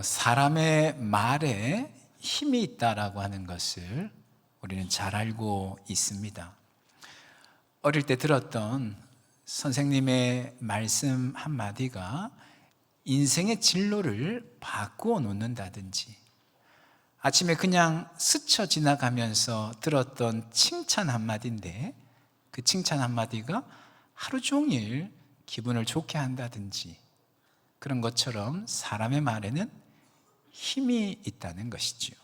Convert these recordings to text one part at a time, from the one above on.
사람의 말에 힘이 있다라고 하는 것을 우리는 잘 알고 있습니다. 어릴 때 들었던 선생님의 말씀 한마디가 인생의 진로를 바꾸어 놓는다든지, 아침에 그냥 스쳐 지나가면서 들었던 칭찬 한마디인데 그 칭찬 한마디가 하루 종일 기분을 좋게 한다든지, 그런 것처럼 사람의 말에는 힘이 있다는 것이죠.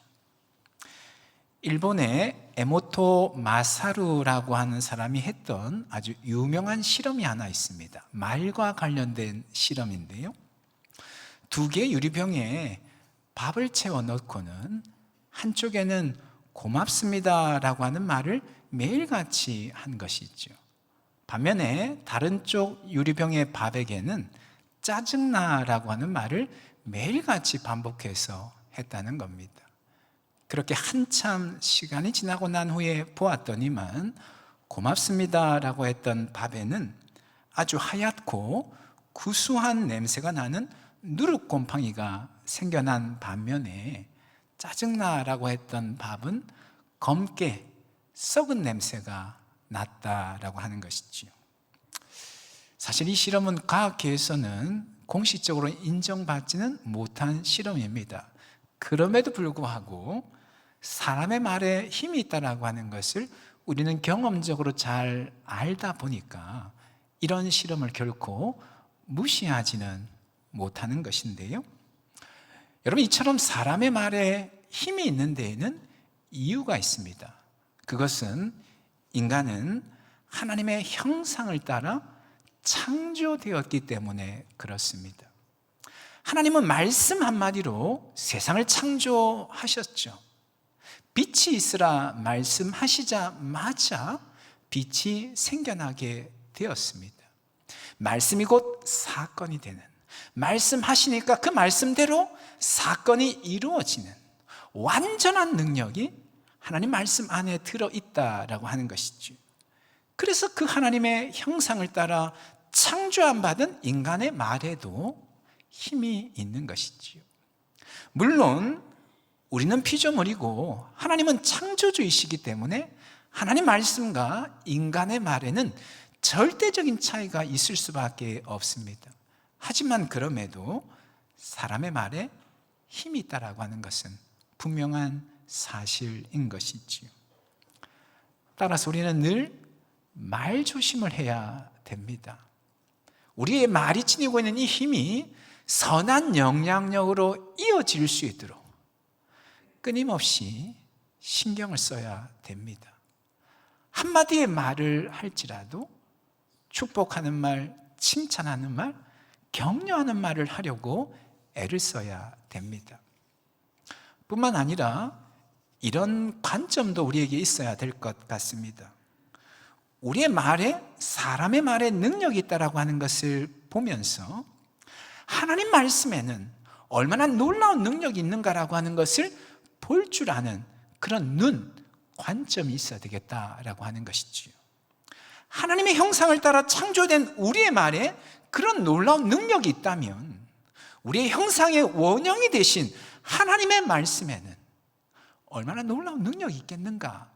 일본의 에모토 마사루라고 하는 사람이 했던 아주 유명한 실험이 하나 있습니다. 말과 관련된 실험인데요, 2개의 유리병에 밥을 채워 넣고는 한쪽에는 고맙습니다라고 하는 말을 매일같이 한 것이죠. 반면에 다른 쪽 유리병의 밥에게는 짜증나라고 하는 말을 매일같이 반복해서 했다는 겁니다. 그렇게 한참 시간이 지나고 난 후에 보았더니만 고맙습니다라고 했던 밥에는 아주 하얗고 구수한 냄새가 나는 누룩곰팡이가 생겨난 반면에 짜증나라고 했던 밥은 검게 썩은 냄새가 났다라고 하는 것이죠. 사실 이 실험은 과학계에서는 공식적으로 인정받지는 못한 실험입니다. 그럼에도 불구하고 사람의 말에 힘이 있다라고 하는 것을 우리는 경험적으로 잘 알다 보니까 이런 실험을 결코 무시하지는 못하는 것인데요, 여러분, 이처럼 사람의 말에 힘이 있는 데에는 이유가 있습니다. 그것은 인간은 하나님의 형상을 따라 창조되었기 때문에 그렇습니다. 하나님은 말씀 한마디로 세상을 창조하셨죠. 빛이 있으라 말씀하시자마자 빛이 생겨나게 되었습니다. 말씀이 곧 사건이 되는, 말씀하시니까 그 말씀대로 사건이 이루어지는 완전한 능력이 하나님 말씀 안에 들어있다라고 하는 것이죠. 그래서 그 하나님의 형상을 따라 창조함 받은 인간의 말에도 힘이 있는 것이지요. 물론 우리는 피조물이고 하나님은 창조주이시기 때문에 하나님 말씀과 인간의 말에는 절대적인 차이가 있을 수밖에 없습니다. 하지만 그럼에도 사람의 말에 힘이 있다라고 하는 것은 분명한 사실인 것이지요. 따라서 우리는 늘 말조심을 해야 됩니다. 우리의 말이 지니고 있는 이 힘이 선한 영향력으로 이어질 수 있도록 끊임없이 신경을 써야 됩니다. 한마디의 말을 할지라도 축복하는 말, 칭찬하는 말, 격려하는 말을 하려고 애를 써야 됩니다. 뿐만 아니라 이런 관점도 우리에게 있어야 될 것 같습니다. 우리의 말에, 사람의 말에 능력이 있다고 하는 것을 보면서 하나님 말씀에는 얼마나 놀라운 능력이 있는가라고 하는 것을 볼 줄 아는 그런 눈, 관점이 있어야 되겠다라고 하는 것이지요. 하나님의 형상을 따라 창조된 우리의 말에 그런 놀라운 능력이 있다면 우리의 형상의 원형이 되신 하나님의 말씀에는 얼마나 놀라운 능력이 있겠는가,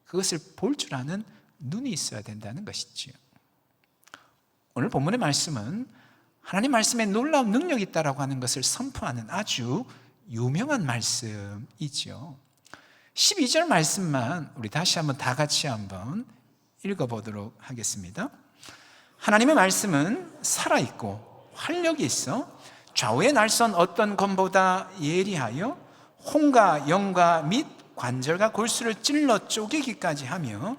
그것을 볼 줄 아는 눈이 있어야 된다는 것이지요. 오늘 본문의 말씀은 하나님 말씀에 놀라운 능력이 있다라고 하는 것을 선포하는 아주 유명한 말씀이죠. 12절 말씀만 우리 다시 한번 다 같이 한번 읽어보도록 하겠습니다. 하나님의 말씀은 살아있고 활력이 있어 좌우의 날선 어떤 검보다 예리하여 혼과 영과 및 관절과 골수를 찔러 쪼개기까지 하며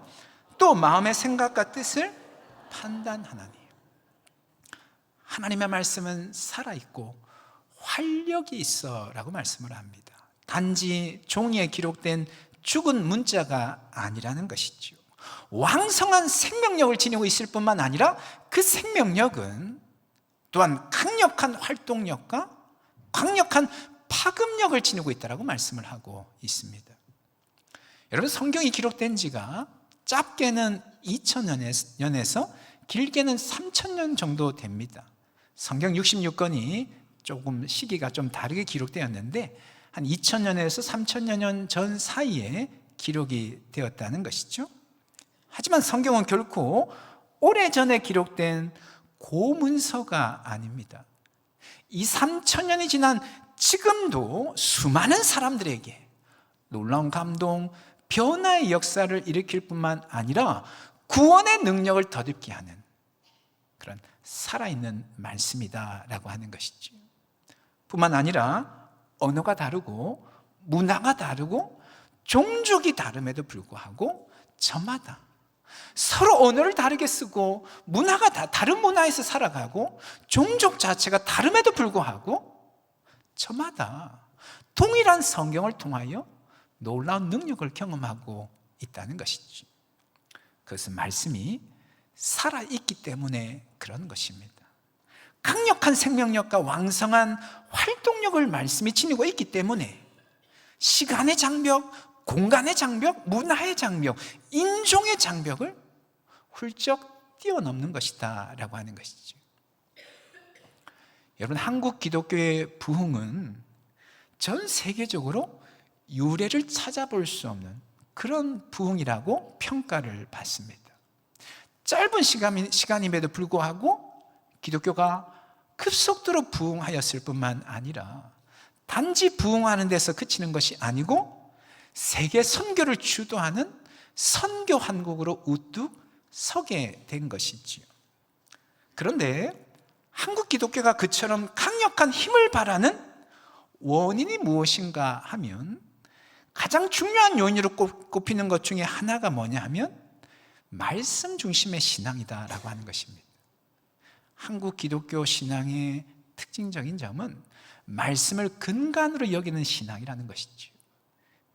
또 마음의 생각과 뜻을 판단하나니. 하나님의 말씀은 살아있고 활력이 있어 라고 말씀을 합니다. 단지 종이에 기록된 죽은 문자가 아니라는 것이죠. 왕성한 생명력을 지니고 있을 뿐만 아니라 그 생명력은 또한 강력한 활동력과 강력한 파급력을 지니고 있다고 말씀을 하고 있습니다. 여러분, 성경이 기록된 지가 짧게는 2000년에서 길게는 3000년 정도 됩니다. 성경 66권이 조금 시기가 좀 다르게 기록되었는데 한 2000년에서 3000여 년 전 사이에 기록이 되었다는 것이죠. 하지만 성경은 결코 오래전에 기록된 고문서가 아닙니다. 2, 3000년이 지난 지금도 수많은 사람들에게 놀라운 감동, 변화의 역사를 일으킬 뿐만 아니라 구원의 능력을 덧입게 하는 그런 살아있는 말씀이다라고 하는 것이죠. 뿐만 아니라 언어가 다르고 문화가 다르고 종족이 다름에도 불구하고 저마다 서로 언어를 다르게 쓰고 문화가 다른 문화에서 살아가고 종족 자체가 다름에도 불구하고 저마다 동일한 성경을 통하여 놀라운 능력을 경험하고 있다는 것이죠. 그것은 말씀이 살아있기 때문에 그런 것입니다. 강력한 생명력과 왕성한 활동력을 말씀이 지니고 있기 때문에 시간의 장벽, 공간의 장벽, 문화의 장벽, 인종의 장벽을 훌쩍 뛰어넘는 것이다 라고 하는 것이죠. 여러분, 한국 기독교의 부흥은 전 세계적으로 유래를 찾아볼 수 없는 그런 부흥이라고 평가를 받습니다. 짧은 시간임에도 불구하고 기독교가 급속도로 부흥하였을 뿐만 아니라 단지 부흥하는 데서 그치는 것이 아니고 세계 선교를 주도하는 선교 한국으로 우뚝 서게 된 것이지요. 그런데 한국 기독교가 그처럼 강력한 힘을 발하는 원인이 무엇인가 하면 가장 중요한 요인으로 꼽히는 것 중에 하나가 뭐냐 하면 말씀 중심의 신앙이다라고 하는 것입니다. 한국 기독교 신앙의 특징적인 점은 말씀을 근간으로 여기는 신앙이라는 것이죠.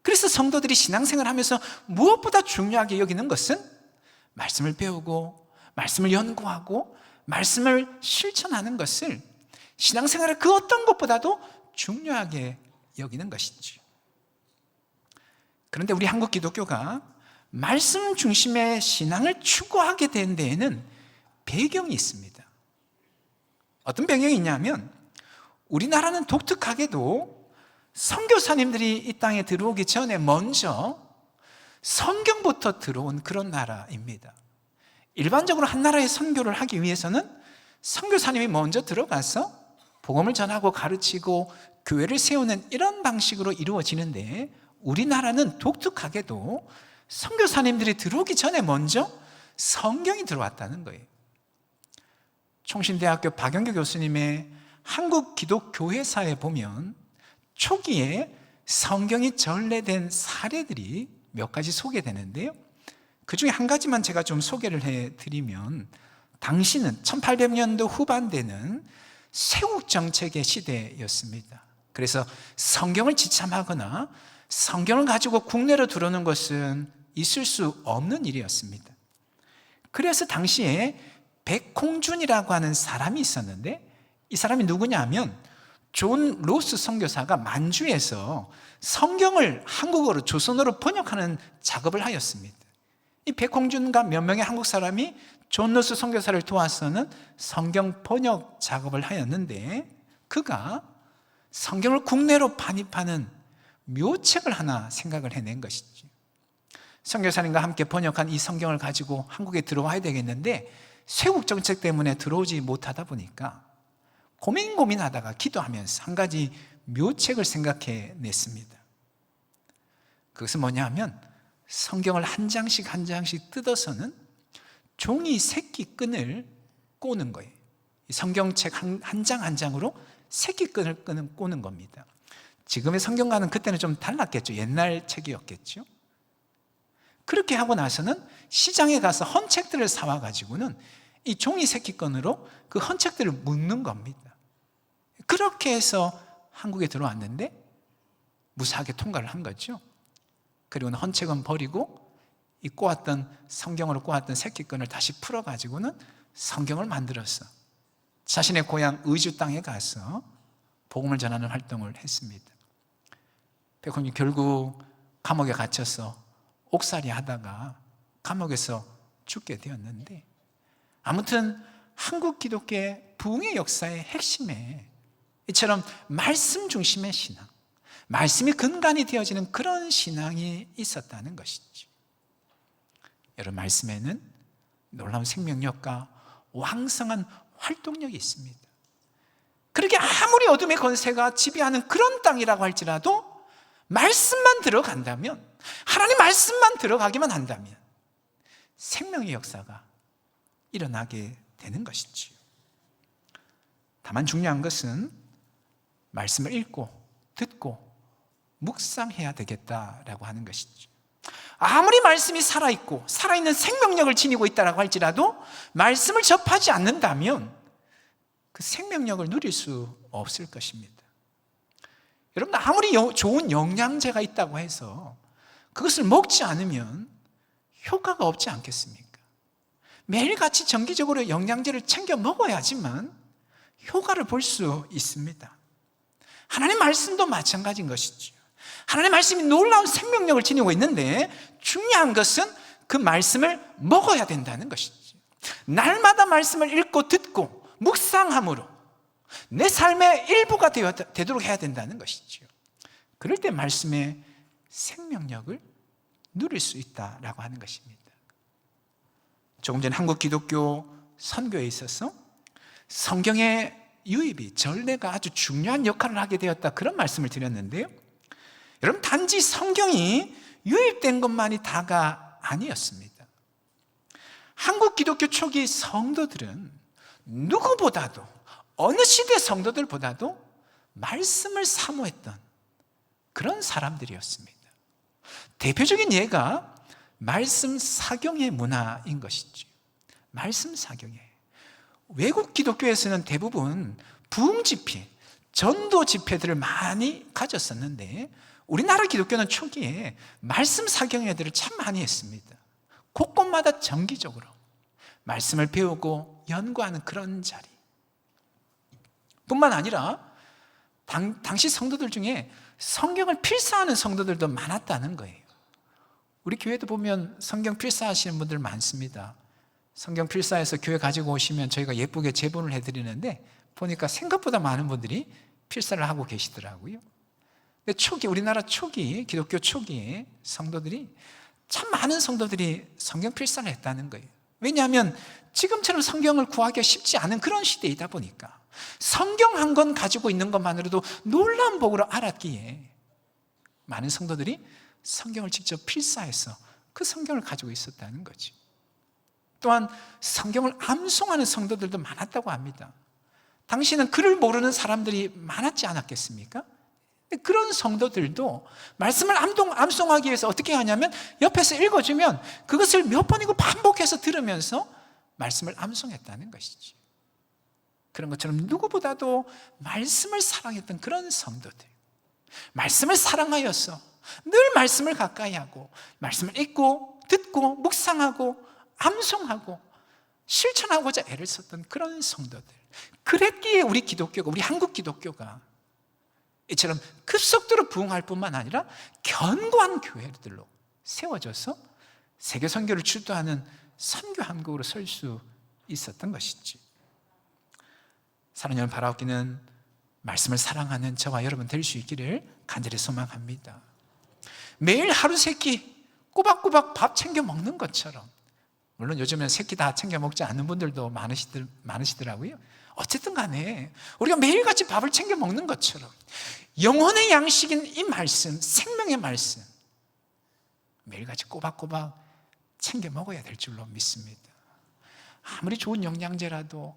그래서 성도들이 신앙생활을 하면서 무엇보다 중요하게 여기는 것은 말씀을 배우고 말씀을 연구하고 말씀을 실천하는 것을 신앙생활의 그 어떤 것보다도 중요하게 여기는 것이죠. 그런데 우리 한국 기독교가 말씀 중심의 신앙을 추구하게 된 데에는 배경이 있습니다. 어떤 배경이 있냐면 우리나라는 독특하게도 선교사님들이 이 땅에 들어오기 전에 먼저 성경부터 들어온 그런 나라입니다. 일반적으로 한 나라의 선교를 하기 위해서는 선교사님이 먼저 들어가서 복음을 전하고 가르치고 교회를 세우는 이런 방식으로 이루어지는데 우리나라는 독특하게도 선교사님들이 들어오기 전에 먼저 성경이 들어왔다는 거예요. 총신대학교 박영규 교수님의 한국 기독교회사에 보면 초기에 성경이 전래된 사례들이 몇 가지 소개되는데요. 그 중에 한 가지만 제가 좀 소개를 해드리면 당시는 1800년도 후반 되는 세국정책의 시대였습니다. 그래서 성경을 지참하거나 성경을 가지고 국내로 들어오는 것은 있을 수 없는 일이었습니다. 그래서 당시에 백홍준이라고 하는 사람이 있었는데 이 사람이 누구냐 하면 존 로스 선교사가 만주에서 성경을 한국어로 조선어로 번역하는 작업을 하였습니다. 이 백홍준과 몇 명의 한국 사람이 존 로스 선교사를 도와서는 성경 번역 작업을 하였는데 그가 성경을 국내로 반입하는 묘책을 하나 생각을 해낸 것이죠. 선교사님과 함께 번역한 이 성경을 가지고 한국에 들어와야 되겠는데 쇄국 정책 때문에 들어오지 못하다 보니까 고민하다가 기도하면서 한 가지 묘책을 생각해 냈습니다. 그것은 뭐냐 하면 성경을 한 장씩 한 장씩 뜯어서는 종이 새끼끈을 꼬는 거예요. 성경책 한 장 한 장으로 새끼끈을 꼬는 겁니다. 지금의 성경과는 그때는 좀 달랐겠죠. 옛날 책이었겠죠. 그렇게 하고 나서는 시장에 가서 헌책들을 사와가지고는 이 종이 새끼끈으로 그 헌책들을 묶는 겁니다. 그렇게 해서 한국에 들어왔는데 무사하게 통과를 한 거죠. 그리고는 헌책은 버리고 이 성경으로 꼬았던 새끼끈을 다시 풀어가지고는 성경을 만들어서 자신의 고향 의주 땅에 가서 복음을 전하는 활동을 했습니다. 백홍이 결국 감옥에 갇혀서 옥살이 하다가 감옥에서 죽게 되었는데 아무튼 한국 기독교의 부흥의 역사의 핵심에 이처럼 말씀 중심의 신앙, 말씀이 근간이 되어지는 그런 신앙이 있었다는 것이죠. 여러분, 말씀에는 놀라운 생명력과 왕성한 활동력이 있습니다. 그렇게 아무리 어둠의 권세가 지배하는 그런 땅이라고 할지라도 말씀만 들어간다면, 하나님 말씀만 들어가기만 한다면 생명의 역사가 일어나게 되는 것이지요. 다만 중요한 것은 말씀을 읽고 듣고 묵상해야 되겠다라고 하는 것이죠. 아무리 말씀이 살아있고 살아있는 생명력을 지니고 있다고 할지라도 말씀을 접하지 않는다면 그 생명력을 누릴 수 없을 것입니다. 여러분, 아무리 좋은 영양제가 있다고 해서 그것을 먹지 않으면 효과가 없지 않겠습니까? 매일같이 정기적으로 영양제를 챙겨 먹어야지만 효과를 볼 수 있습니다. 하나님 말씀도 마찬가지인 것이죠. 하나님 말씀이 놀라운 생명력을 지니고 있는데 중요한 것은 그 말씀을 먹어야 된다는 것이죠. 날마다 말씀을 읽고 듣고 묵상함으로 내 삶의 일부가 되도록 해야 된다는 것이죠. 그럴 때 말씀의 생명력을 누릴 수 있다라고 하는 것입니다. 조금 전 한국 기독교 선교에 있어서 성경의 유입이, 전례가 아주 중요한 역할을 하게 되었다, 그런 말씀을 드렸는데요, 여러분, 단지 성경이 유입된 것만이 다가 아니었습니다. 한국 기독교 초기 성도들은 누구보다도, 어느 시대 성도들보다도 말씀을 사모했던 그런 사람들이었습니다. 대표적인 예가 말씀 사경의 문화인 것이죠. 말씀 사경회. 외국 기독교에서는 대부분 부흥 집회, 전도 집회들을 많이 가졌었는데 우리나라 기독교는 초기에 말씀 사경회들을 참 많이 했습니다. 곳곳마다 정기적으로 말씀을 배우고 연구하는 그런 자리. 뿐만 아니라 당시 성도들 중에 성경을 필사하는 성도들도 많았다는 거예요. 우리 교회도 보면 성경 필사하시는 분들 많습니다. 성경 필사해서 교회 가지고 오시면 저희가 예쁘게 제본을 해드리는데 보니까 생각보다 많은 분들이 필사를 하고 계시더라고요. 근데 우리나라 초기, 기독교 초기에 성도들이, 참 많은 성도들이 성경 필사를 했다는 거예요. 왜냐하면 지금처럼 성경을 구하기가 쉽지 않은 그런 시대이다 보니까 성경 한 권 가지고 있는 것만으로도 놀라운 복으로 알았기에 많은 성도들이 성경을 직접 필사해서 그 성경을 가지고 있었다는 거지. 또한 성경을 암송하는 성도들도 많았다고 합니다. 당시에는 글을 모르는 사람들이 많았지 않았겠습니까? 그런 성도들도 말씀을 암송하기 위해서 어떻게 하냐면 옆에서 읽어주면 그것을 몇 번이고 반복해서 들으면서 말씀을 암송했다는 것이지. 그런 것처럼 누구보다도 말씀을 사랑했던 그런 성도들, 말씀을 사랑하여서 늘 말씀을 가까이 하고 말씀을 읽고 듣고 묵상하고 암송하고 실천하고자 애를 썼던 그런 성도들, 그랬기에 우리 기독교가, 우리 한국 기독교가 이처럼 급속도로 부흥할 뿐만 아니라 견고한 교회들로 세워져서 세계 선교를 주도하는 선교 한국으로 설 수 있었던 것이지. 사랑하는 여러분, 바라옵기는 말씀을 사랑하는 저와 여러분 될 수 있기를 간절히 소망합니다. 매일 하루 세 끼 꼬박꼬박 밥 챙겨 먹는 것처럼, 물론 요즘엔 세 끼 다 챙겨 먹지 않는 분들도 많으시더라고요. 어쨌든 간에 우리가 매일같이 밥을 챙겨 먹는 것처럼 영혼의 양식인 이 말씀, 생명의 말씀, 매일같이 꼬박꼬박 챙겨 먹어야 될 줄로 믿습니다. 아무리 좋은 영양제라도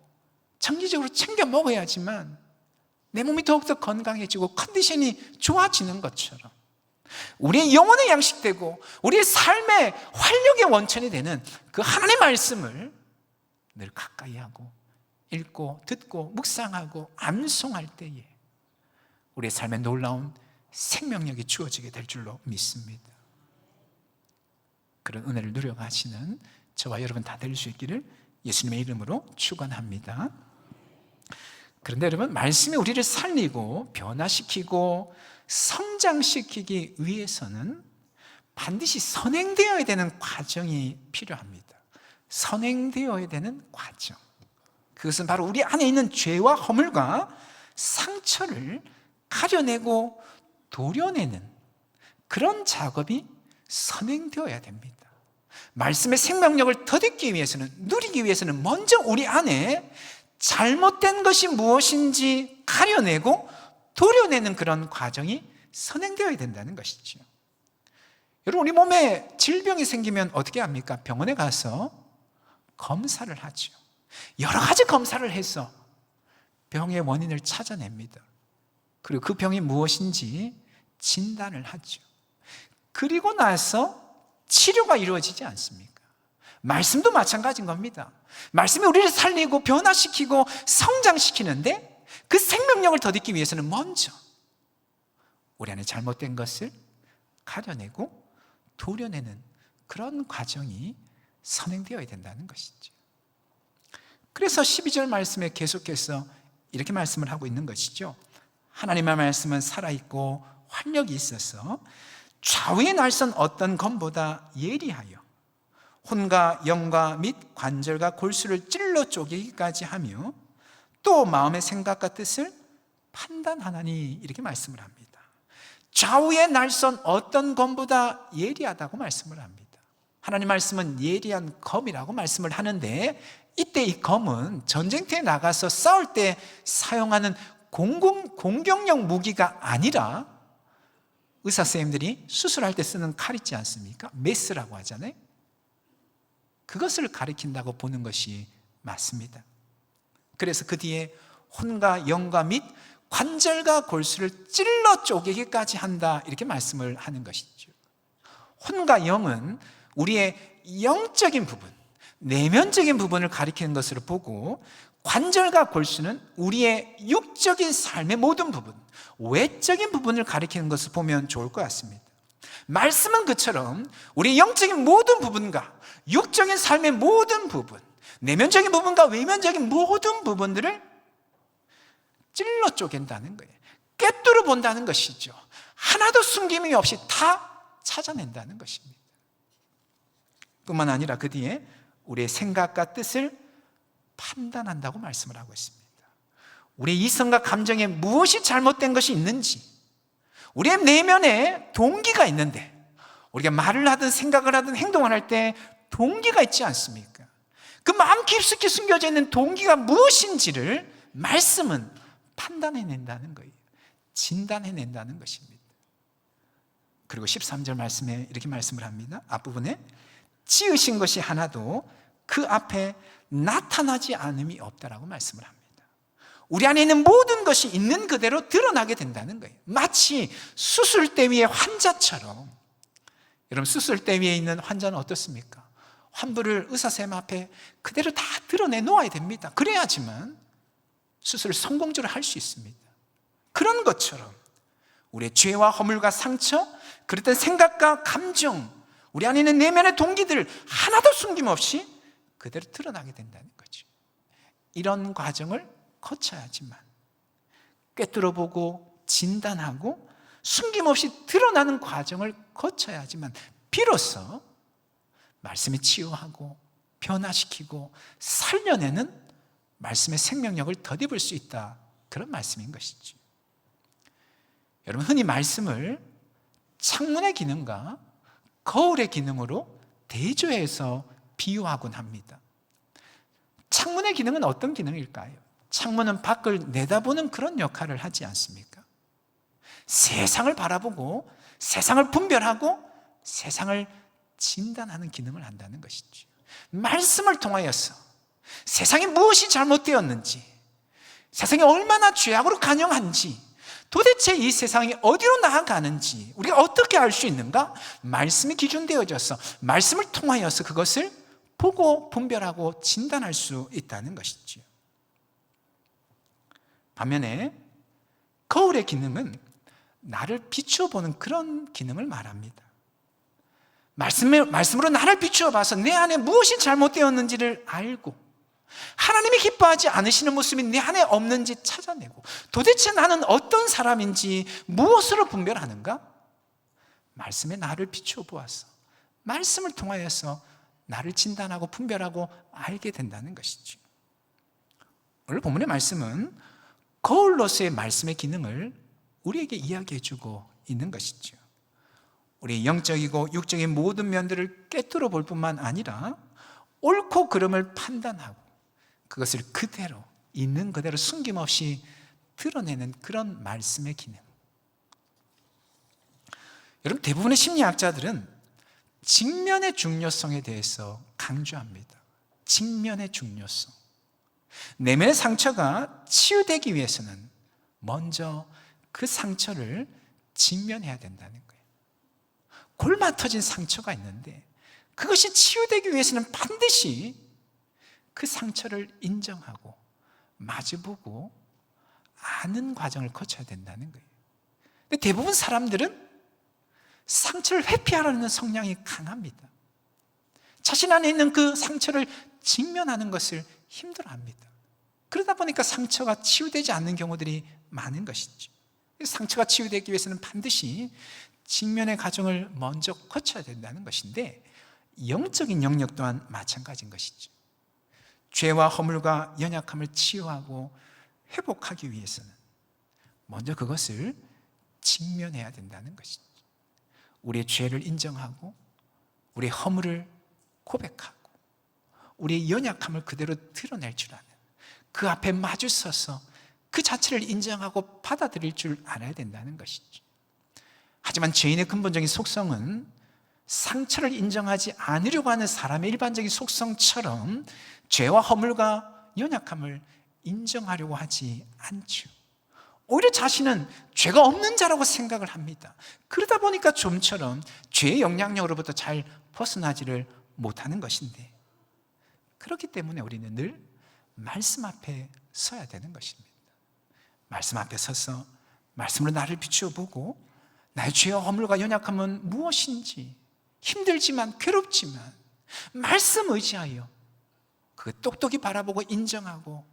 정기적으로 챙겨 먹어야지만 내 몸이 더욱더 건강해지고 컨디션이 좋아지는 것처럼 우리의 영혼의 양식되고 우리의 삶의 활력의 원천이 되는 그 하나님의 말씀을 늘 가까이 하고 읽고 듣고 묵상하고 암송할 때에 우리의 삶에 놀라운 생명력이 주어지게 될 줄로 믿습니다. 그런 은혜를 누려가시는 저와 여러분 다 될 수 있기를 예수님의 이름으로 축원합니다. 그런데 여러분, 말씀이 우리를 살리고 변화시키고 성장시키기 위해서는 반드시 선행되어야 되는 과정이 필요합니다. 선행되어야 되는 과정, 그것은 바로 우리 안에 있는 죄와 허물과 상처를 가려내고 도려내는 그런 작업이 선행되어야 됩니다. 말씀의 생명력을 덧입기 위해서는, 누리기 위해서는 먼저 우리 안에 잘못된 것이 무엇인지 가려내고 도려내는 그런 과정이 선행되어야 된다는 것이죠. 여러분, 우리 몸에 질병이 생기면 어떻게 합니까? 병원에 가서 검사를 하죠. 여러 가지 검사를 해서 병의 원인을 찾아냅니다. 그리고 그 병이 무엇인지 진단을 하죠. 그리고 나서 치료가 이루어지지 않습니까? 말씀도 마찬가지인 겁니다. 말씀이 우리를 살리고 변화시키고 성장시키는데 그 생명력을 덧입기 위해서는 먼저 우리 안에 잘못된 것을 가려내고 도려내는 그런 과정이 선행되어야 된다는 것이죠. 그래서 12절 말씀에 계속해서 이렇게 말씀을 하고 있는 것이죠. 하나님의 말씀은 살아있고 활력이 있어서 좌우의 날선 어떤 검보다 예리하여 혼과 영과 및 관절과 골수를 찔러 쪼개기까지 하며 또 마음의 생각과 뜻을 판단하나니, 이렇게 말씀을 합니다. 좌우의 날선 어떤 검보다 예리하다고 말씀을 합니다. 하나님 말씀은 예리한 검이라고 말씀을 하는데, 이때 이 검은 전쟁터에 나가서 싸울 때 사용하는 공격용 무기가 아니라 의사 선생님들이 수술할 때 쓰는 칼 있지 않습니까? 메스라고 하잖아요. 그것을 가리킨다고 보는 것이 맞습니다. 그래서 그 뒤에 혼과 영과 및 관절과 골수를 찔러 쪼개기까지 한다, 이렇게 말씀을 하는 것이죠. 혼과 영은 우리의 영적인 부분, 내면적인 부분을 가리키는 것으로 보고, 관절과 골수는 우리의 육적인 삶의 모든 부분, 외적인 부분을 가리키는 것을 보면 좋을 것 같습니다. 말씀은 그처럼 우리 영적인 모든 부분과 육적인 삶의 모든 부분, 내면적인 부분과 외면적인 모든 부분들을 찔러 쪼갠다는 거예요. 꿰뚫어 본다는 것이죠. 하나도 숨김이 없이 다 찾아낸다는 것입니다. 뿐만 아니라 그 뒤에 우리의 생각과 뜻을 판단한다고 말씀을 하고 있습니다. 우리의 이성과 감정에 무엇이 잘못된 것이 있는지, 우리의 내면에 동기가 있는데, 우리가 말을 하든 생각을 하든 행동을 할 때 동기가 있지 않습니까? 그 마음 깊숙이 숨겨져 있는 동기가 무엇인지를 말씀은 판단해낸다는 거예요. 진단해낸다는 것입니다. 그리고 13절 말씀에 이렇게 말씀을 합니다. 앞부분에 지으신 것이 하나도 그 앞에 나타나지 않음이 없다라고 말씀을 합니다. 우리 안에 있는 모든 것이 있는 그대로 드러나게 된다는 거예요. 마치 수술대 위의 환자처럼. 여러분, 수술대 위에 있는 환자는 어떻습니까? 환부를 의사 선생님 앞에 그대로 다 드러내놓아야 됩니다. 그래야지만 수술을 성공적으로 할 수 있습니다. 그런 것처럼 우리의 죄와 허물과 상처, 그랬던 생각과 감정, 우리 안에 있는 내면의 동기들 하나도 숨김없이 그대로 드러나게 된다는 거죠. 이런 과정을 거쳐야지만, 꿰뚫어보고 진단하고 숨김없이 드러나는 과정을 거쳐야지만 비로소 말씀이 치유하고 변화시키고 살려내는 말씀의 생명력을 덧입을 수 있다, 그런 말씀인 것이죠. 여러분, 흔히 말씀을 창문의 기능과 거울의 기능으로 대조해서 비유하곤 합니다. 창문의 기능은 어떤 기능일까요? 창문은 밖을 내다보는 그런 역할을 하지 않습니까? 세상을 바라보고 세상을 분별하고 세상을 진단하는 기능을 한다는 것이죠. 말씀을 통하여서 세상에 무엇이 잘못되었는지, 세상이 얼마나 죄악으로 간영한지, 도대체 이 세상이 어디로 나아가는지 우리가 어떻게 알 수 있는가? 말씀이 기준되어져서 말씀을 통하여서 그것을 보고 분별하고 진단할 수 있다는 것이죠. 반면에 거울의 기능은 나를 비추어 보는 그런 기능을 말합니다. 말씀으로 나를 비추어 봐서 내 안에 무엇이 잘못되었는지를 알고, 하나님이 기뻐하지 않으시는 모습이 내 안에 없는지 찾아내고, 도대체 나는 어떤 사람인지 무엇으로 분별하는가? 말씀에 나를 비추어 보아서 말씀을 통하여서 나를 진단하고 분별하고 알게 된다는 것이죠. 오늘 본문의 말씀은 거울로서의 말씀의 기능을 우리에게 이야기해주고 있는 것이죠. 우리 영적이고 육적인 모든 면들을 꿰뚫어 볼 뿐만 아니라 옳고 그름을 판단하고 그것을 그대로 있는 그대로 숨김없이 드러내는 그런 말씀의 기능. 여러분, 대부분의 심리학자들은 직면의 중요성에 대해서 강조합니다. 직면의 중요성. 내면의 상처가 치유되기 위해서는 먼저 그 상처를 직면해야 된다는 거예요. 골마 터진 상처가 있는데 그것이 치유되기 위해서는 반드시 그 상처를 인정하고 마주보고 아는 과정을 거쳐야 된다는 거예요. 근데 대부분 사람들은 상처를 회피하려는 성향이 강합니다. 자신 안에 있는 그 상처를 직면하는 것을 힘들어합니다. 그러다 보니까 상처가 치유되지 않는 경우들이 많은 것이죠. 상처가 치유되기 위해서는 반드시 직면의 과정을 먼저 거쳐야 된다는 것인데, 영적인 영역 또한 마찬가지인 것이죠. 죄와 허물과 연약함을 치유하고 회복하기 위해서는 먼저 그것을 직면해야 된다는 것이죠. 우리의 죄를 인정하고 우리의 허물을 고백하고 우리의 연약함을 그대로 드러낼 줄 아는, 그 앞에 마주 서서 그 자체를 인정하고 받아들일 줄 알아야 된다는 것이죠. 하지만 죄인의 근본적인 속성은 상처를 인정하지 않으려고 하는 사람의 일반적인 속성처럼 죄와 허물과 연약함을 인정하려고 하지 않죠. 오히려 자신은 죄가 없는 자라고 생각을 합니다. 그러다 보니까 좀처럼 죄의 영향력으로부터 잘 벗어나지를 못하는 것인데, 그렇기 때문에 우리는 늘 말씀 앞에 서야 되는 것입니다. 말씀 앞에 서서 말씀으로 나를 비추어 보고 나의 죄와 허물과 연약함은 무엇인지, 힘들지만 괴롭지만 말씀 의지하여 그 똑똑히 바라보고 인정하고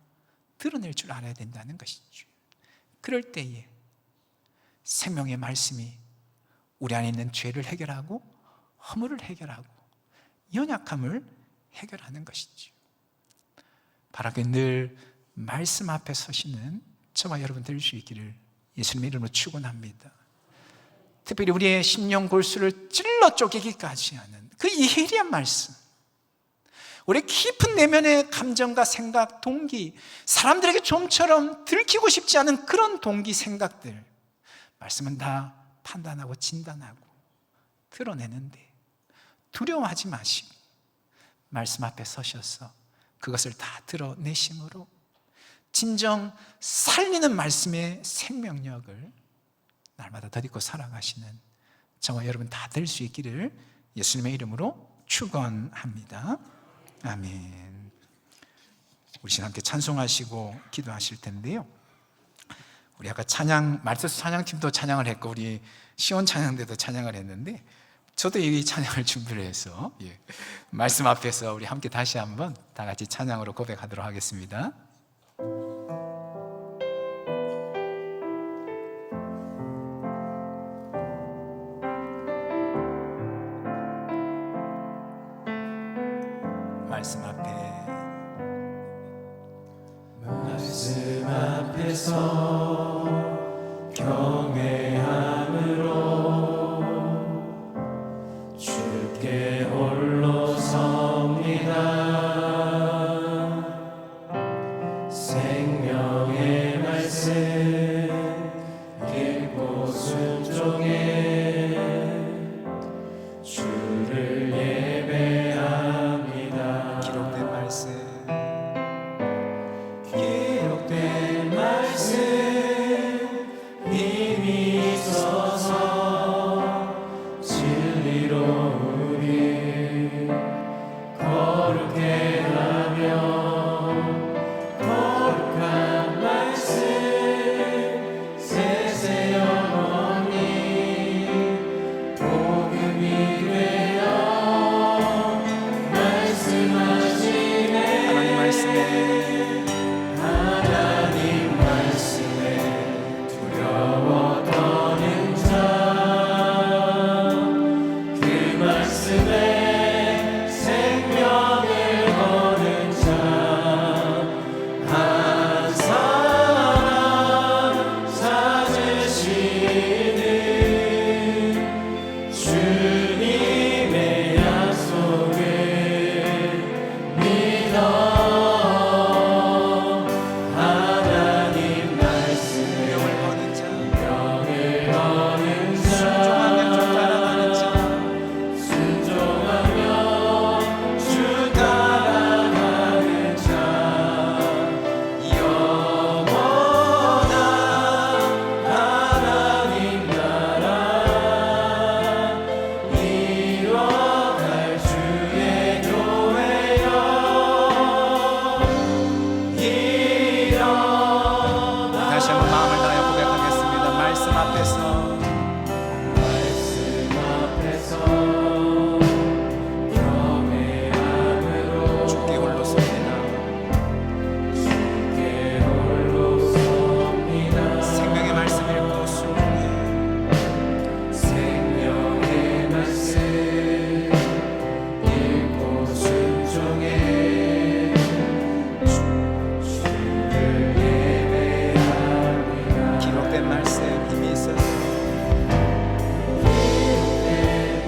드러낼 줄 알아야 된다는 것이죠. 그럴 때에 생명의 말씀이 우리 안에 있는 죄를 해결하고 허물을 해결하고 연약함을 해결하는 것이죠. 바라게 늘 말씀 앞에 서시는 저와 여러분 될 수 있기를 예수님의 이름으로 축원합니다. 특별히 우리의 심령 골수를 찔러 쪼개기까지 하는 그 예리한 말씀, 우리의 깊은 내면의 감정과 생각, 동기, 사람들에게 좀처럼 들키고 싶지 않은 그런 동기, 생각들, 말씀은 다 판단하고 진단하고 드러내는데 두려워하지 마시고 말씀 앞에 서셔서 그것을 다 드러내심으로 진정 살리는 말씀의 생명력을 날마다 덧입고 살아가시는 저와 여러분 다 될 수 있기를 예수님의 이름으로 축원합니다. 아멘. 우리 신랑 함께 찬송하시고 기도하실 텐데요, 우리 아까 찬양, 말세수 찬양팀도 찬양을 했고 우리 시온 찬양대도 찬양을 했는데, 저도 이 찬양을 준비를 해서 말씀 앞에서 우리 함께 다시 한번 다 같이 찬양으로 고백하도록 하겠습니다. 말씀 앞에서 경외함으로 주께 홀로 섭니다. 생명의 말씀 읽고 순종해 주를 예배합니다. 기록된 말씀 힘이 있어서 진리로 우리 거룩해 하며, 거룩한 말씀 세세 영원히 주님의 약속을 믿어 하나님 말씀 명을 거는 자 명을 거는 자 순종하며 주 따라가는 자 순종하며 주 따라가는 자 영원한 하나님 나라 이뤄갈 주의 교회여 다시 한번 마음을 다하여 고백하겠습니다. 말씀 앞에서 말씀 앞에서 경외함으로 주께 홀로 섭니다. 주께 홀로 섭니다. 생명의 말씀 읽고 순종해 생명의 말씀 읽고 순종해 주를 예배합니다. 기록된 말씀 힘이 있어서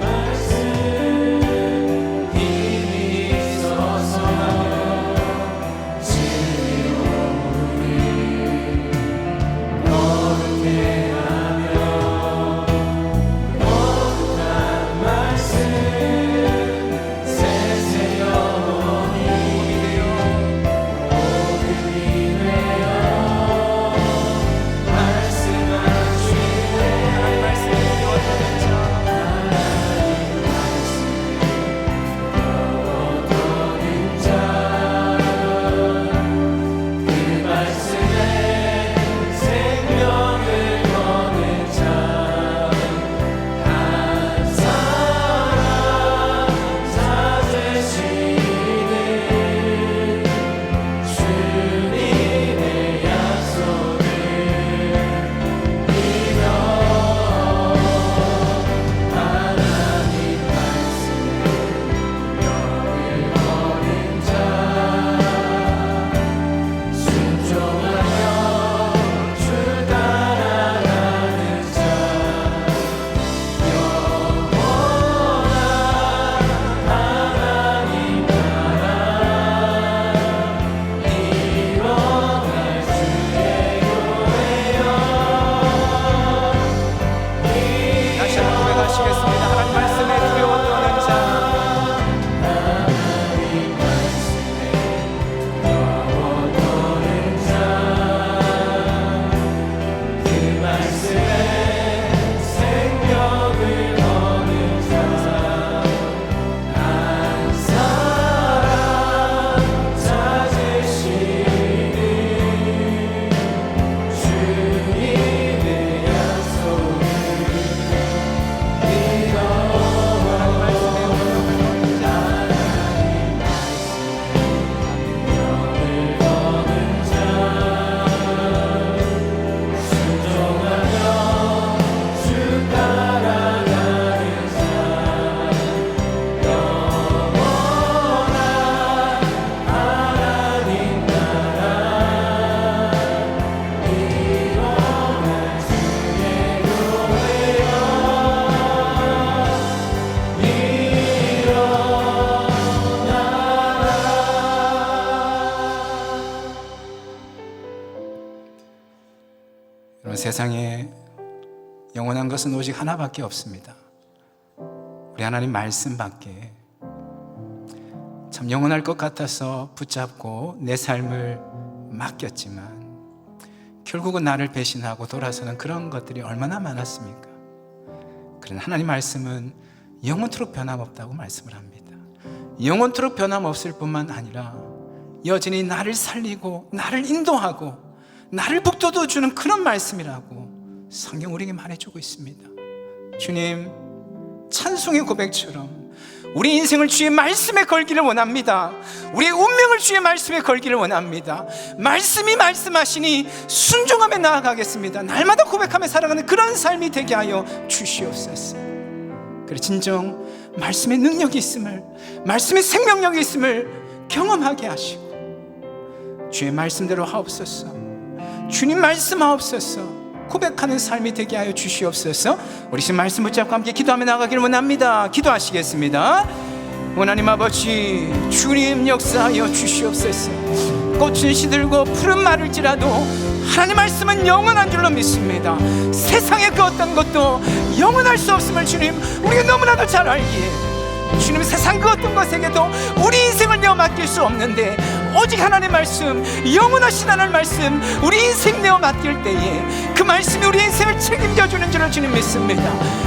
말씀 힘이 있어서 진리로우니 거룩해 하며 거룩한 말씀 세세 영원히 모든이 되어 말씀하시네 말씀 이루어가는 자 그 말씀에 생명을 거는 자 한 사람 찾으시는 주님의 약속을 믿어 하나님 말씀에 명을 거는 자 순종하며 주 따라가는 자 영원한 하나님 나라 이뤄갈 주의 교회여 다시 한번 고백하시겠습니다. 하나님 말씀에 두려워 떠는 자 하나님 말씀에 두려워 떠는 자 그 말씀에 생명을 거는 자 한 사람 찾으시는 주님의 약속을 믿어 하나님 말씀에 온전을 거는 자 명을 거는 자 순종하며 주 따라가는 자 영원한 하나님 나라 이뤄갈 주의 교회여 여러분, 세상에 영원한 것은 오직 하나밖에 없습니다. 우리 하나님 말씀밖에. 참 영원할 것 같아서 붙잡고 내 삶을 맡겼지만 결국은 나를 배신하고 돌아서는 그런 것들이 얼마나 많았습니까? 그런 하나님 말씀은 영원토록 변함없다고 말씀을 합니다. 영원토록 변함없을 뿐만 아니라 여전히 나를 살리고 나를 인도하고 나를 북돋워주는 그런 말씀이라고 성경 우리에게 말해주고 있습니다. 주님, 찬송의 고백처럼 우리 인생을 주의 말씀에 걸기를 원합니다. 우리의 운명을 주의 말씀에 걸기를 원합니다. 말씀이 말씀하시니 순종하며 나아가겠습니다. 날마다 고백하며 살아가는 그런 삶이 되게 하여 주시옵소서. 그래, 진정 말씀의 능력이 있음을, 말씀의 생명력이 있음을 경험하게 하시고 주의 말씀대로 하옵소서. 주님 말씀하옵소서. 고백하는 삶이 되게 하여 주시옵소서. 우리 신 말씀 붙잡고 함께 기도하며 나가기를 원합니다. 기도하시겠습니다. 하나님 아버지, 주님 역사하여 주시옵소서. 꽃은 시들고 푸른 마를지라도 하나님 말씀은 영원한 줄로 믿습니다. 세상의 그 어떤 것도 영원할 수 없음을 주님 우리가 너무나도 잘 알기에 주님, 세상 그 어떤 것에게도 우리 인생을 내어 맡길 수 없는데 오직 하나님의 말씀, 영원하신 하나님의 말씀 우리 인생 내어 맡길 때에 그 말씀이 우리 인생을 책임져 주는 줄을 주님 믿습니다.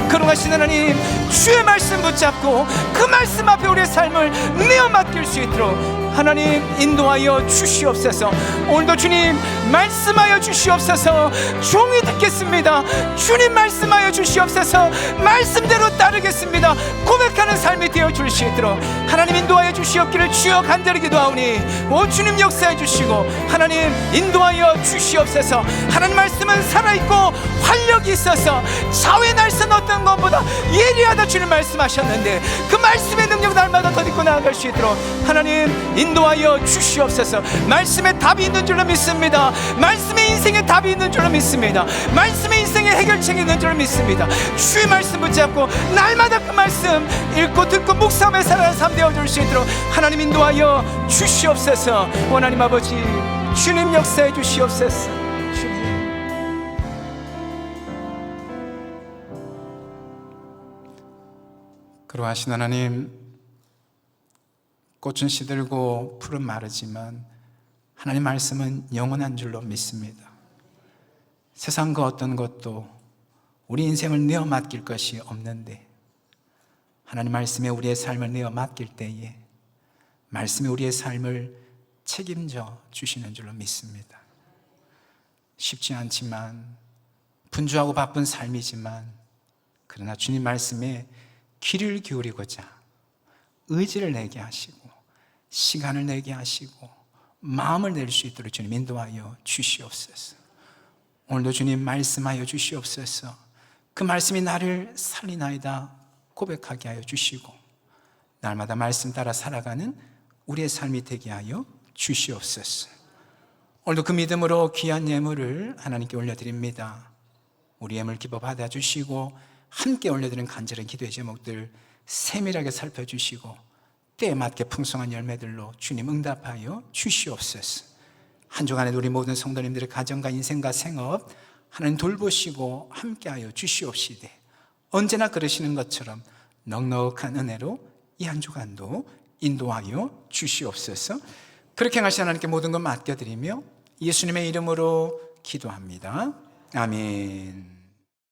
거룩하신 하나님, 주의 말씀 붙잡고 그 말씀 앞에 우리의 삶을 내어 맡길 수 있도록 하나님 인도하여 주시옵소서. 오늘도 주님 말씀하여 주시옵소서. 종이 듣겠습니다. 주님 말씀하여 주시옵소서. 말씀대로 따르겠습니다. 고백하는 삶이 되어 줄 수 있도록 하나님 인도하여 주시옵기를 주여 간절히 기도하오니 오 주님 역사해 주시고 하나님 인도하여 주시옵소서. 하나님 말씀은 살아있고 활력이 있어서 좌우의 날선 어떤 것보다 예리하다 주님 말씀하셨는데 그 말씀의 능력 날마다 더 딛고 나아갈 수 있도록 하나님 인도하여 주시옵소서. 말씀에 답이 있는 줄로 믿습니다. 말씀에 인생에 답이 있는 줄로 믿습니다. 말씀에 인생에 해결책이 있는 줄로 믿습니다. 주의 말씀 붙잡고 날마다 그 말씀 읽고 듣고 묵상하며 살아가는 삶 되어줄 수 있도록 하나님 인도하여 주시옵소서. 하나님 아버지, 주님 역사해 주시옵소서. 주님, 그러하신 하나님, 꽃은 시들고 풀은 마르지만 하나님 말씀은 영원한 줄로 믿습니다. 세상 그 어떤 것도 우리 인생을 내어 맡길 것이 없는데 하나님 말씀에 우리의 삶을 내어 맡길 때에 말씀이 우리의 삶을 책임져 주시는 줄로 믿습니다. 쉽지 않지만 분주하고 바쁜 삶이지만 그러나 주님 말씀에 귀를 기울이고자 의지를 내게 하시고 시간을 내게 하시고 마음을 낼 수 있도록 주님 인도하여 주시옵소서. 오늘도 주님 말씀하여 주시옵소서. 그 말씀이 나를 살리나이다 고백하게 하여 주시고 날마다 말씀 따라 살아가는 우리의 삶이 되게 하여 주시옵소서. 오늘도 그 믿음으로 귀한 예물을 하나님께 올려드립니다. 우리 예물 기뻐 받아주시고 함께 올려드리는 간절한 기도의 제목들 세밀하게 살펴주시고 때에 맞게 풍성한 열매들로 주님 응답하여 주시옵소서. 한 주간에 우리 모든 성도님들의 가정과 인생과 생업 하나님 돌보시고 함께하여 주시옵시되 언제나 그러시는 것처럼 넉넉한 은혜로 이 한 주간도 인도하여 주시옵소서. 그렇게 하신 하나님께 모든 것 맡겨드리며 예수님의 이름으로 기도합니다. 아멘.